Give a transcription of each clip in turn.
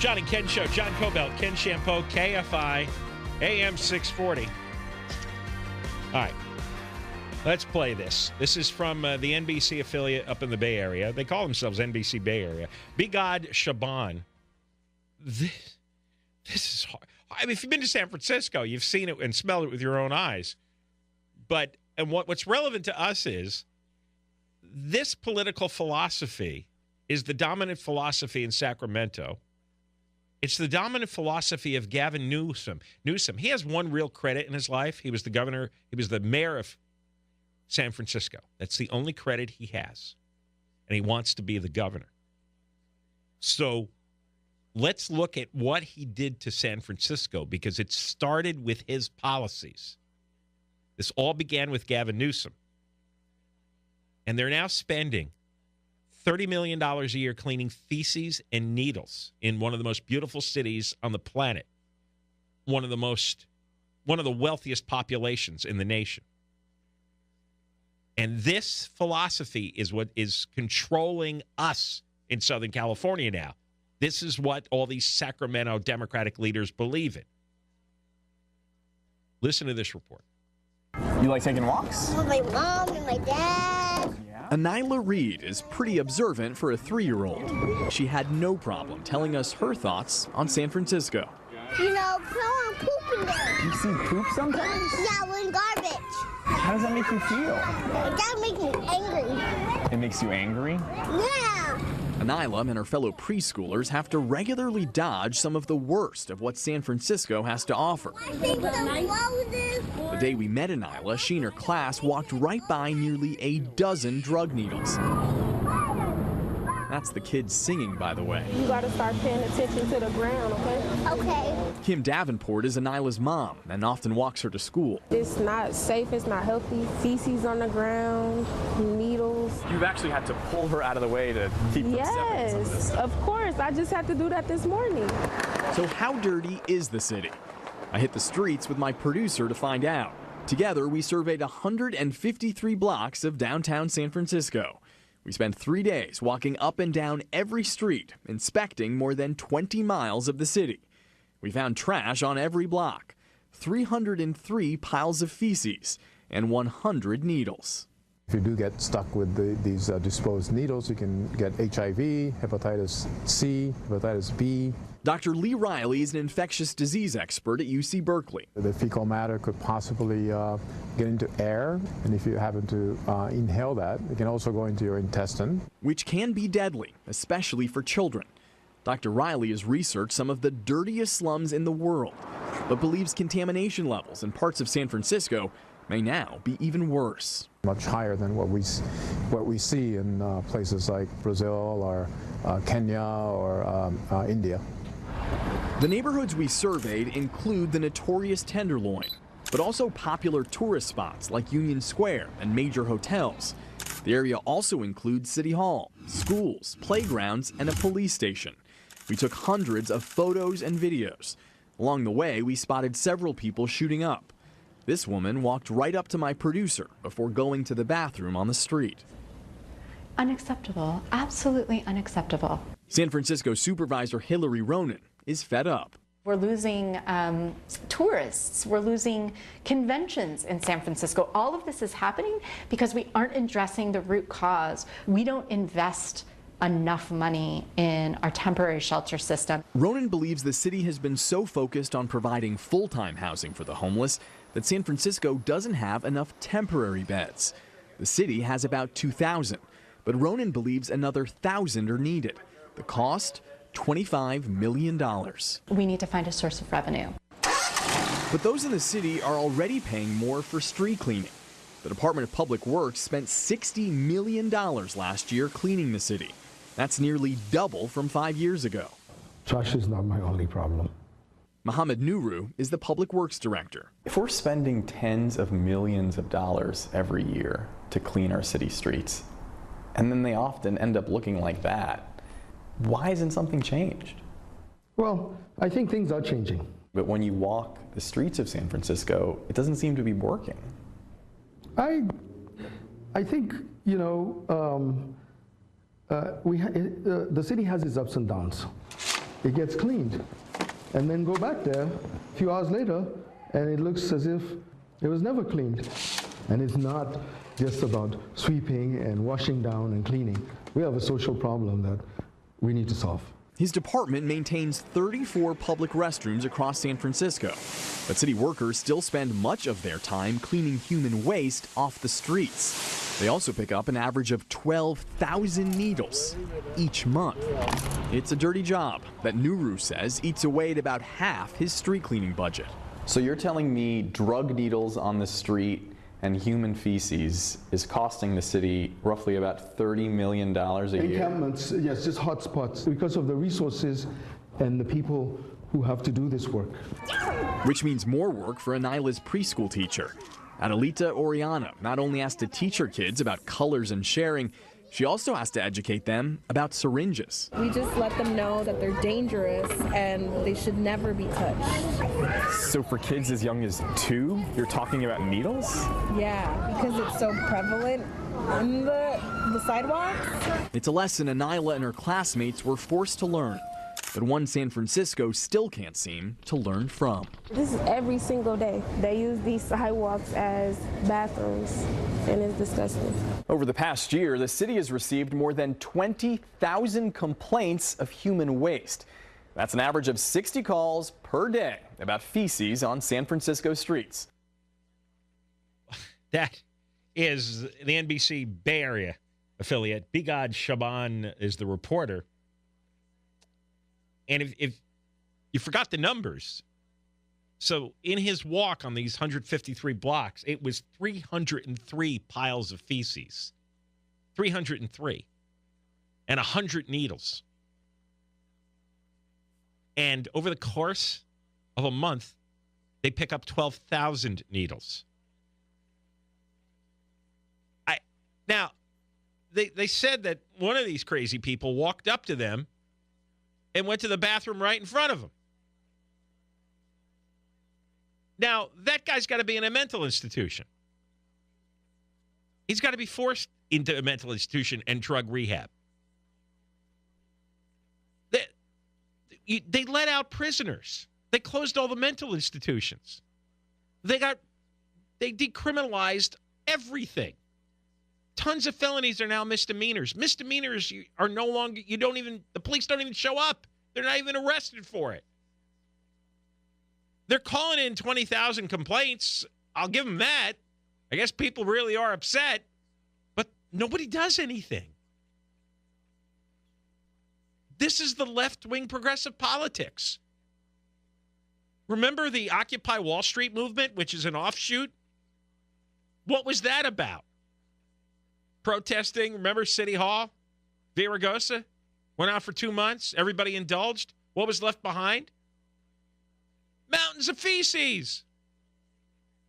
John and Ken Show. John Cobell, Ken Shampoo, KFI, AM 640. All right. Let's play this. This is from the NBC affiliate up in the Bay Area. They call themselves NBC Bay Area. Bigad Shaban. This is hard. I mean, if you've been to San Francisco, you've seen it and smelled it with your own eyes. And what's relevant to us is this political philosophy is the dominant philosophy in Sacramento. It's the dominant philosophy of Gavin Newsom. He has one real credit in his life. He was the governor. He was the mayor of San Francisco. That's the only credit he has. And he wants to be the governor. So let's look at what he did to San Francisco, because it started with his policies. This all began with Gavin Newsom. And they're now spending $30 million a year cleaning feces and needles in one of the most beautiful cities on the planet. One of the wealthiest populations in the nation. And this philosophy is what is controlling us in Southern California now. This is what all these Sacramento Democratic leaders believe in. Listen to this report. You like taking walks? With my mom and my dad. Yeah. Anyla Reed is pretty observant for a 3-year-old. She had no problem telling us her thoughts on San Francisco. You know, someone pooping there. You see poop sometimes? Yeah, when garbage. How does that make you feel? That makes me angry. It makes you angry? Yeah. Anyla and her fellow preschoolers have to regularly dodge some of the worst of what San Francisco has to offer. I think the roses. The day we met Anyla, she and her class walked right by nearly a dozen drug needles. That's the kids singing, by the way. You gotta start paying attention to the ground, okay? Okay. Kim Davenport is Anyla's mom and often walks her to school. It's not safe, it's not healthy. Feces on the ground, needles. You've actually had to pull her out of the way to keep them separate from this Yes, stuff. of course. I just had to do that this morning. So how dirty is the city? I hit the streets with my producer to find out. Together, we surveyed 153 blocks of downtown San Francisco. We spent 3 days walking up and down every street, inspecting more than 20 miles of the city. We found trash on every block, 303 piles of feces, and 100 needles. If you do get stuck with these disposed needles, you can get HIV, hepatitis C, hepatitis B. Dr. Lee Riley is an infectious disease expert at UC Berkeley. The fecal matter could possibly get into air, and if you happen to inhale that, it can also go into your intestine. Which can be deadly, especially for children. Dr. Riley has researched some of the dirtiest slums in the world, but believes contamination levels in parts of San Francisco may now be even worse. Much higher than what we see in places like Brazil or Kenya or India. The neighborhoods we surveyed include the notorious Tenderloin, but also popular tourist spots like Union Square and major hotels. The area also includes City Hall, schools, playgrounds, and a police station. We took hundreds of photos and videos. Along the way, we spotted several people shooting up. This woman walked right up to my producer before going to the bathroom on the street. Unacceptable. Absolutely unacceptable. San Francisco Supervisor Hillary Ronan is fed up. We're losing tourists. We're losing conventions in San Francisco. All of this is happening because we aren't addressing the root cause. We don't invest enough money in our temporary shelter system. Ronan believes the city has been so focused on providing full-time housing for the homeless that San Francisco doesn't have enough temporary beds. The city has about 2,000, but Ronan believes another 1,000 are needed. The cost? $25 million. We need to find a source of revenue. But those in the city are already paying more for street cleaning. The Department of Public Works spent $60 million last year cleaning the city. That's nearly double from 5 years ago. Trash is not my only problem. Mohammed Nuru is the Public Works Director. If we're spending tens of millions of dollars every year to clean our city streets, and then they often end up looking like that, why hasn't something changed? Well, I think things are changing. But when you walk the streets of San Francisco, it doesn't seem to be working. I think, you know, the city has its ups and downs. it gets cleaned. And then go back there a few hours later, and it looks as if it was never cleaned. And it's not just about sweeping and washing down and cleaning. We have a social problem that we need to solve. His department maintains 34 public restrooms across San Francisco, but city workers still spend much of their time cleaning human waste off the streets. They also pick up an average of 12,000 needles each month. It's a dirty job that Nuru says eats away at about half his street cleaning budget. So you're telling me drug needles on the street and human feces is costing the city roughly about $30 million a year? Encampments, yes, just hotspots because of the resources and the people who have to do this work. Which means more work for Anila's preschool teacher. Adelita Oriana not only has to teach her kids about colors and sharing, she also has to educate them about syringes. We just let them know that they're dangerous and they should never be touched. So for kids as young as 2, you're talking about needles? Yeah, because it's so prevalent in the sidewalks. It's a lesson Anila and her classmates were forced to learn, but one San Francisco still can't seem to learn from. This is every single day. They use these sidewalks as bathrooms, and it's disgusting. Over the past year, the city has received more than 20,000 complaints of human waste. That's an average of 60 calls per day about feces on San Francisco streets. That is the NBC Bay Area affiliate. Bigad Shaban is the reporter. And if you forgot the numbers, so in his walk on these 153 blocks, it was 303 piles of feces. 303. And 100 needles. And over the course of a month, they pick up 12,000 needles. Now, they said that one of these crazy people walked up to them and went to the bathroom right in front of them. Now, that guy's got to be in a mental institution. He's got to be forced into a mental institution and drug rehab. They let out prisoners. They closed all the mental institutions. They decriminalized everything. Tons of felonies are now misdemeanors. Misdemeanors are no longer, the police don't even show up. They're not even arrested for it. They're calling in 20,000 complaints. I'll give them that. I guess people really are upset, but nobody does anything. This is the left-wing progressive politics. Remember the Occupy Wall Street movement, which is an offshoot? What was that about? Protesting, remember City Hall? Villaraigosa? Went out for 2 months. Everybody indulged. What was left behind? Mountains of feces.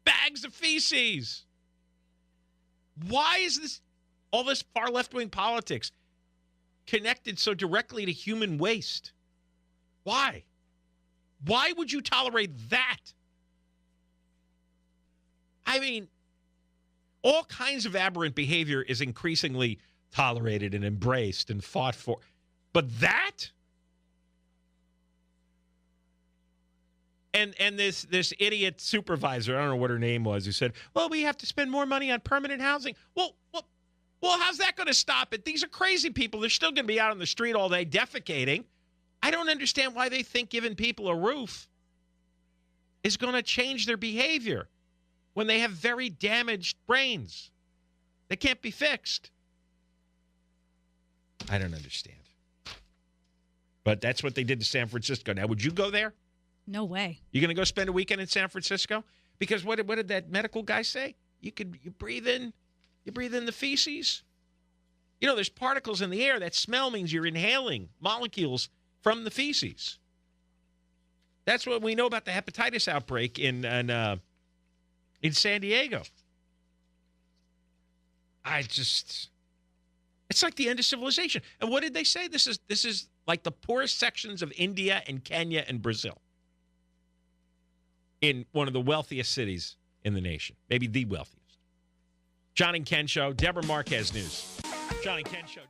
Bags of feces. Why is all this far left-wing politics connected so directly to human waste? Why? Why would you tolerate that? I mean, all kinds of aberrant behavior is increasingly tolerated and embraced and fought for. But that? And this idiot supervisor, I don't know what her name was, who said, well, we have to spend more money on permanent housing. Well, how's that going to stop it? These are crazy people. They're still going to be out on the street all day defecating. I don't understand why they think giving people a roof is going to change their behavior when they have very damaged brains. They can't be fixed. I don't understand. But that's what they did to San Francisco. Now, would you go there? No way. You going to go spend a weekend in San Francisco? Because what did that medical guy say? You breathe in the feces. You know, there's particles in the air. That smell means you're inhaling molecules from the feces. That's what we know about the hepatitis outbreak in San Diego. It's like the end of civilization. And what did they say? This is like the poorest sections of India and Kenya and Brazil. In one of the wealthiest cities in the nation. Maybe the wealthiest. John and Ken Show. Deborah Marquez News. John and Ken Show.